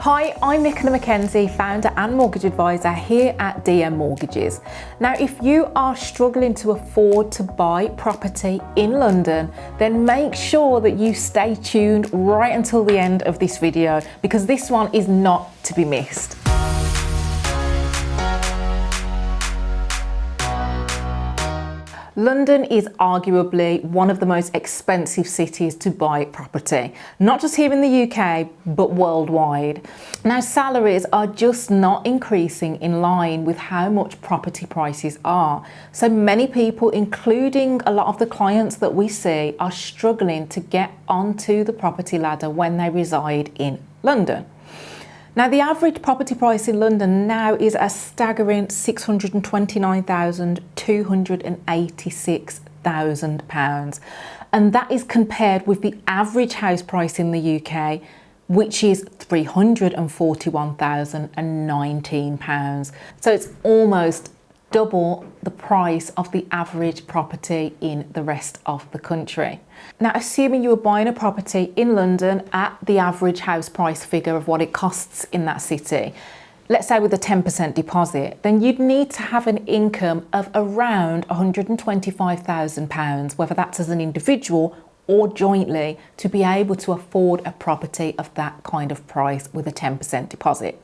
Hi, I'm Nicola McKenzie, founder and mortgage advisor here at DM Mortgages. Now, if you are struggling to afford to buy property in London, then make sure that you stay tuned right until the end of this video, because this one is not to be missed. London is arguably one of the most expensive cities to buy property, not just here in the UK, but worldwide. Now, salaries are just not increasing in line with how much property prices are. So many people, including a lot of the clients that we see, are struggling to get onto the property ladder when they reside in London. Now, the average property price in London now is a staggering £629,286,000, and that is compared with the average house price in the UK, which is £341,019. So it's almost double the price of the average property in the rest of the country. Now, assuming you were buying a property in London at the average house price figure of what it costs in that city, let's say with a 10% deposit, then you'd need to have an income of around £125,000, whether that's as an individual or jointly, to be able to afford a property of that kind of price with a 10% deposit.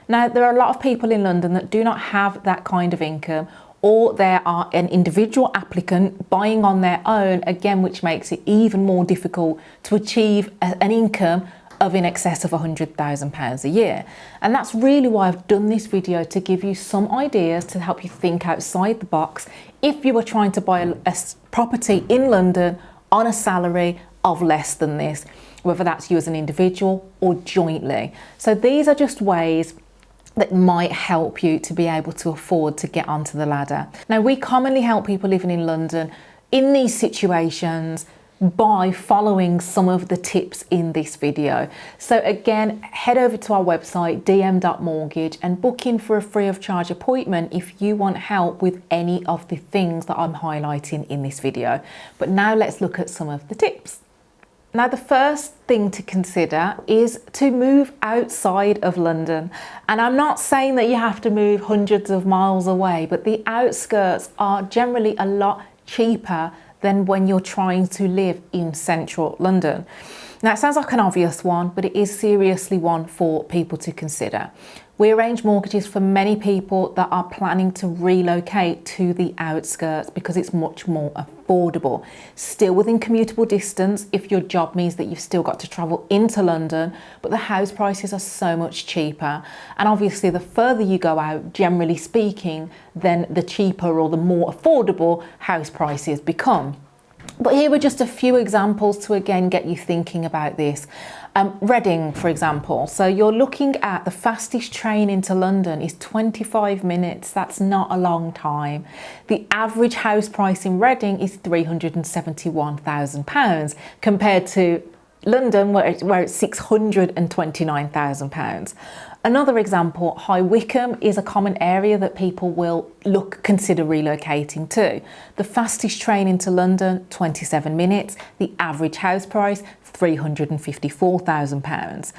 Now, there are a lot of people in London that do not have that kind of income, or they are an individual applicant buying on their own, again, which makes it even more difficult to achieve an income of in excess of £100,000 a year. And that's really why I've done this video, to give you some ideas to help you think outside the box if you were trying to buy a property in London on a salary of less than this, whether that's you as an individual or jointly. So these are just ways that might help you to be able to afford to get onto the ladder. Now, we commonly help people living in London in these situations by following some of the tips in this video. So again, head over to our website, dm.mortgage, and book in for a free of charge appointment if you want help with any of the things that I'm highlighting in this video. But now let's look at some of the tips. Now, the first thing to consider is to move outside of London. And I'm not saying that you have to move hundreds of miles away, but the outskirts are generally a lot cheaper than when you're trying to live in central London. Now, it sounds like an obvious one, but it is seriously one for people to consider. We arrange mortgages for many people that are planning to relocate to the outskirts because it's much more affordable. Still within commutable distance if your job means that you've still got to travel into London, but the house prices are so much cheaper. And obviously the further you go out, generally speaking, then the cheaper or the more affordable house prices become. But here are just a few examples to again get you thinking about this. Reading, for example. So you're looking at the fastest train into London is 25 minutes. That's not a long time. The average house price in Reading is £371,000 compared to London, where it's £629,000. Another example, High Wycombe is a common area that people will consider relocating to. The fastest train into London, 27 minutes. The average house price, £354,000.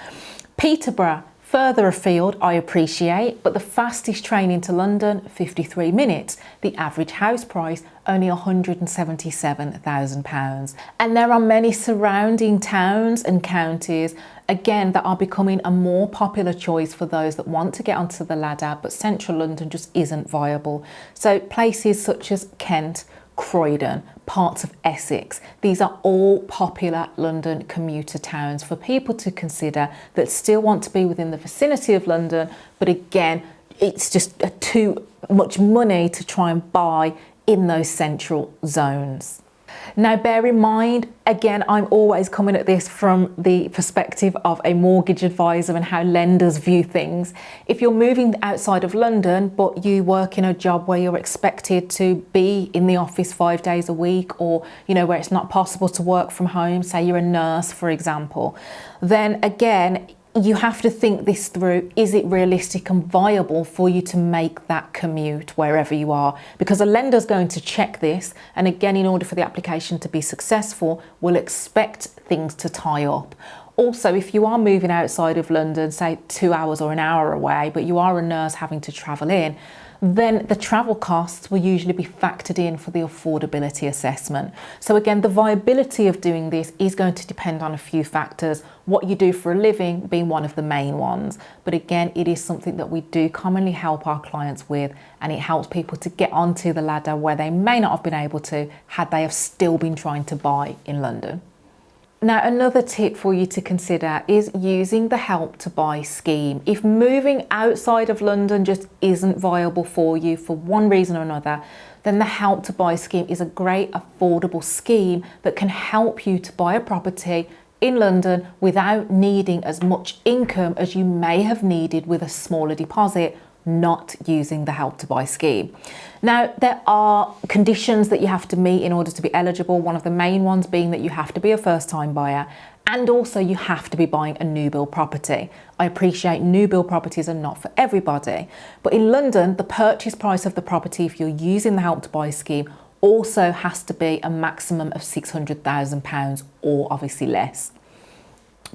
Peterborough, further afield, I appreciate, but the fastest train into London, 53 minutes. The average house price, only £177,000. And there are many surrounding towns and counties, again, that are becoming a more popular choice for those that want to get onto the ladder, but central London just isn't viable. So places such as Kent, Croydon, parts of Essex, these are all popular London commuter towns for people to consider that still want to be within the vicinity of London, but again, it's just too much money to try and buy in those central zones. Now, bear in mind, again, I'm always coming at this from the perspective of a mortgage advisor and how lenders view things. If you're moving outside of London, but you work in a job where you're expected to be in the office 5 days a week, or, where it's not possible to work from home, say you're a nurse, for example, then again, you have to think this through. Is it realistic and viable for you to make that commute wherever you are? Because a lender's going to check this, and again, in order for the application to be successful, will expect things to tie up. Also, if you are moving outside of London, say 2 hours or an hour away, but you are a nurse having to travel in, then the travel costs will usually be factored in for the affordability assessment. So again, the viability of doing this is going to depend on a few factors, what you do for a living being one of the main ones. But again, it is something that we do commonly help our clients with, and it helps people to get onto the ladder where they may not have been able to had they have still been trying to buy in London. Now, another tip for you to consider is using the Help to Buy scheme. If moving outside of London just isn't viable for you for one reason or another, then the Help to Buy scheme is a great affordable scheme that can help you to buy a property in London without needing as much income as you may have needed with a smaller deposit, not using the Help to Buy scheme. Now, there are conditions that you have to meet in order to be eligible. One of the main ones being that you have to be a first-time buyer, and also you have to be buying a new build property. I appreciate new build properties are not for everybody, but in London, the purchase price of the property, if you're using the Help to Buy scheme, also has to be a maximum of £600,000 or obviously less.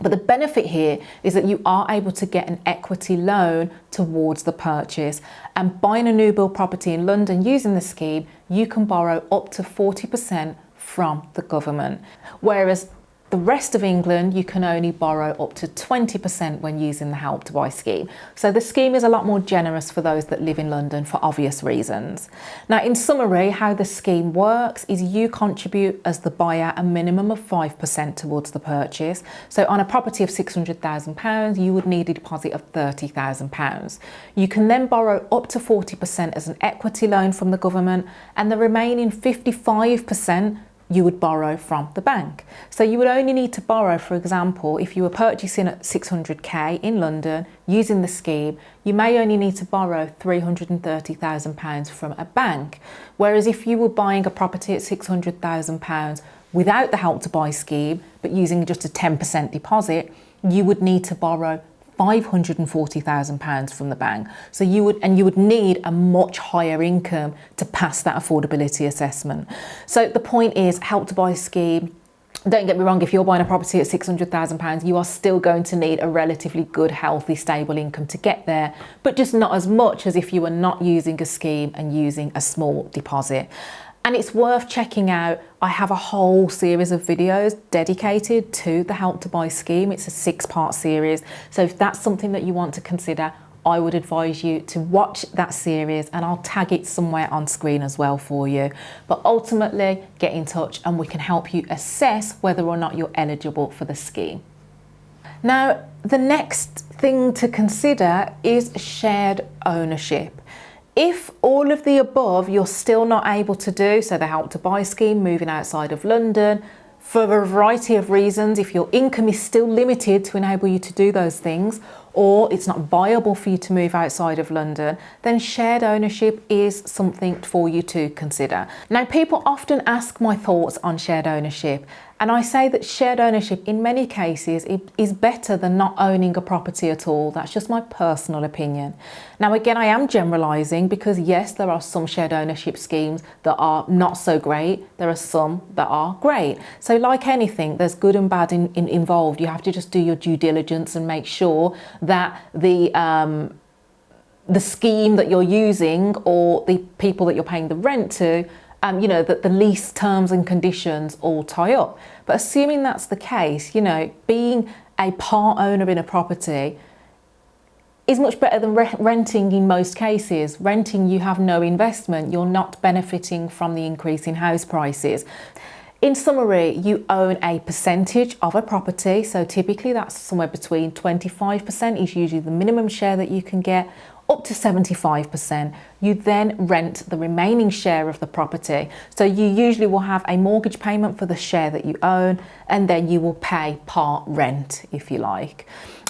But the benefit here is that you are able to get an equity loan towards the purchase. And buying a new build property in London using the scheme, you can borrow up to 40% from the government. Whereas the rest of England, you can only borrow up to 20% when using the Help to Buy scheme. So the scheme is a lot more generous for those that live in London for obvious reasons. Now, in summary, how the scheme works is you contribute as the buyer a minimum of 5% towards the purchase. So on a property of £600,000, you would need a deposit of £30,000. You can then borrow up to 40% as an equity loan from the government, and the remaining 55% you would borrow from the bank. So you would only need to borrow, for example, if you were purchasing at 600k in London using the scheme, you may only need to borrow £330,000 from a bank. Whereas if you were buying a property at £600,000 without the Help to Buy scheme, but using just a 10% deposit, you would need to borrow £540,000 from the bank. So you would need a much higher income to pass that affordability assessment. So the point is, Help to Buy scheme, don't get me wrong, if you're buying a property at £600,000, you are still going to need a relatively good, healthy, stable income to get there, but just not as much as if you were not using a scheme and using a small deposit. And it's worth checking out. I have a whole series of videos dedicated to the Help to Buy scheme. It's a 6-part series. So if that's something that you want to consider, I would advise you to watch that series, and I'll tag it somewhere on screen as well for you. But ultimately, get in touch and we can help you assess whether or not you're eligible for the scheme. Now, the next thing to consider is shared ownership. If all of the above you're still not able to do, so the Help to Buy scheme, moving outside of London, for a variety of reasons, if your income is still limited to enable you to do those things, or it's not viable for you to move outside of London, then shared ownership is something for you to consider. Now, people often ask my thoughts on shared ownership, and I say that shared ownership in many cases is better than not owning a property at all. That's just my personal opinion. Now, again, I am generalising because yes, there are some shared ownership schemes that are not so great. There are some that are great. So like anything, there's good and bad involved. You have to just do your due diligence and make sure that the scheme that you're using or the people that you're paying the rent to, that the lease terms and conditions all tie up. But assuming that's the case, being a part owner in a property is much better than renting in most cases. Renting, you have no investment. You're not benefiting from the increase in house prices. In summary, you own a percentage of a property. So typically that's somewhere between 25% is usually the minimum share that you can get, up to 75%. You then rent the remaining share of the property. So you usually will have a mortgage payment for the share that you own, and then you will pay part rent, if you like.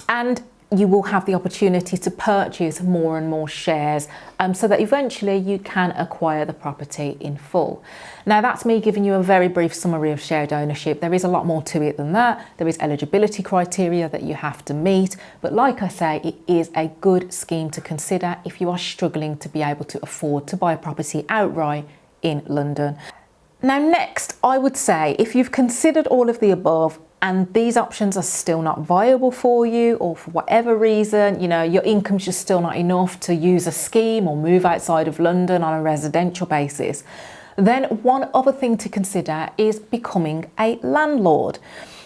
And you will have the opportunity to purchase more and more shares so that eventually you can acquire the property in full. Now, that's me giving you a very brief summary of shared ownership. There is a lot more to it than that. There is eligibility criteria that you have to meet. But like I say, it is a good scheme to consider if you are struggling to be able to afford to buy a property outright in London. Now, next, I would say if you've considered all of the above, and these options are still not viable for you, or for whatever reason, you know, your income's just still not enough to use a scheme or move outside of London on a residential basis, then one other thing to consider is becoming a landlord.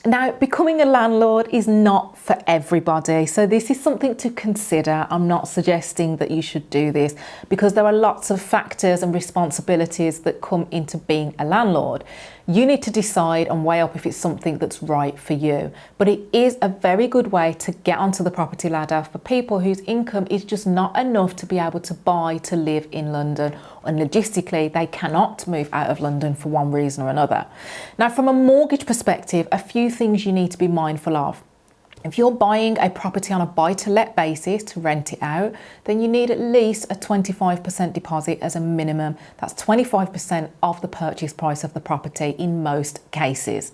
Now, becoming a landlord is not for everybody, so this is something to consider. I'm not suggesting that you should do this, because there are lots of factors and responsibilities that come into being a landlord. You need to decide and weigh up if it's something that's right for you. But it is a very good way to get onto the property ladder for people whose income is just not enough to be able to buy to live in London, and logistically they cannot move out of London for one reason or another. Now, from a mortgage perspective, a few things you need to be mindful of. If you're buying a property on a buy-to-let basis to rent it out, then you need at least a 25% deposit as a minimum. That's 25% of the purchase price of the property in most cases.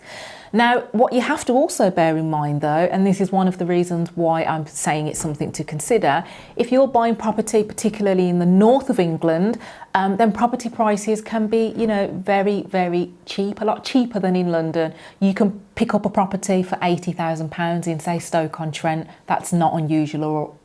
Now, what you have to also bear in mind though, and this is one of the reasons why I'm saying it's something to consider, if you're buying property particularly in the north of England, then property prices can be, you know, very, very cheap, a lot cheaper than in London. You can pick up a property for £80,000 in, say, Stoke-on-Trent. That's not unusual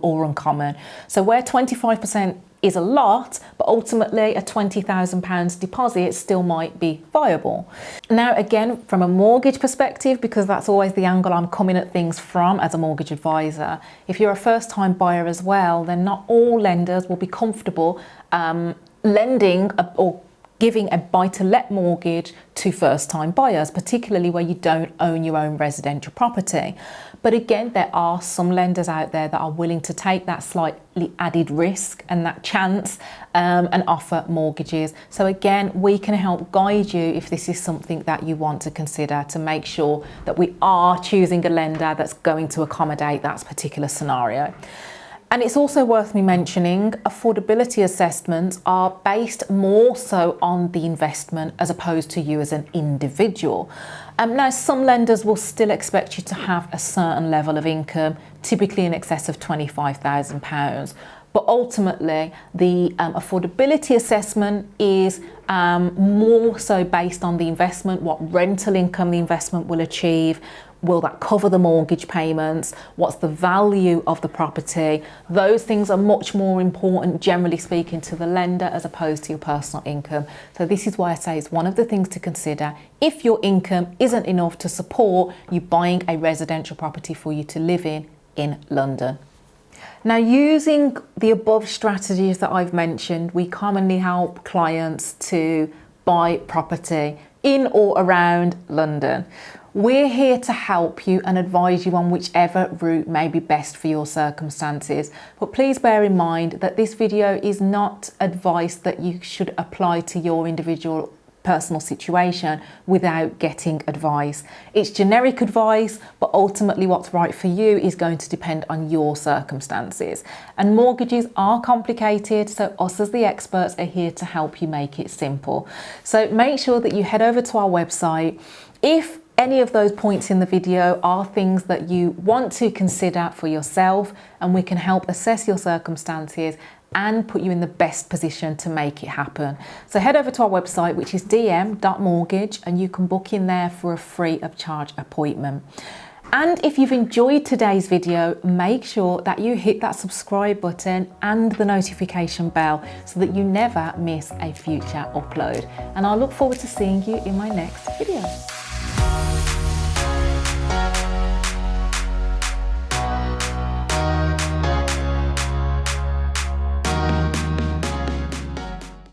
or uncommon. So where 25% is a lot, but ultimately a £20,000 deposit still might be viable. Now, again, from a mortgage perspective, because that's always the angle I'm coming at things from as a mortgage advisor, if you're a first-time buyer as well, then not all lenders will be comfortable lending or giving a buy-to-let mortgage to first-time buyers, particularly where you don't own your own residential property. But again, there are some lenders out there that are willing to take that slightly added risk and that chance and offer mortgages. So again, we can help guide you if this is something that you want to consider, to make sure that we are choosing a lender that's going to accommodate that particular scenario. And it's also worth me mentioning, affordability assessments are based more so on the investment as opposed to you as an individual. Now, some lenders will still expect you to have a certain level of income, typically in excess of £25,000. But ultimately, the affordability assessment is more so based on the investment, what rental income the investment will achieve. Will that cover the mortgage payments? What's the value of the property? Those things are much more important, generally speaking, to the lender as opposed to your personal income. So this is why I say it's one of the things to consider if your income isn't enough to support you buying a residential property for you to live in London. Now, using the above strategies that I've mentioned, we commonly help clients to buy property in or around London. We're here to help you and advise you on whichever route may be best for your circumstances. But please bear in mind that this video is not advice that you should apply to your individual personal situation without getting advice. It's generic advice, but ultimately what's right for you is going to depend on your circumstances. And mortgages are complicated, so us as the experts are here to help you make it simple. So make sure that you head over to our website. If any of those points in the video are things that you want to consider for yourself, and we can help assess your circumstances and put you in the best position to make it happen. So head over to our website, which is dm.mortgage, and you can book in there for a free of charge appointment. And if you've enjoyed today's video, make sure that you hit that subscribe button and the notification bell so that you never miss a future upload. And I'll look forward to seeing you in my next video.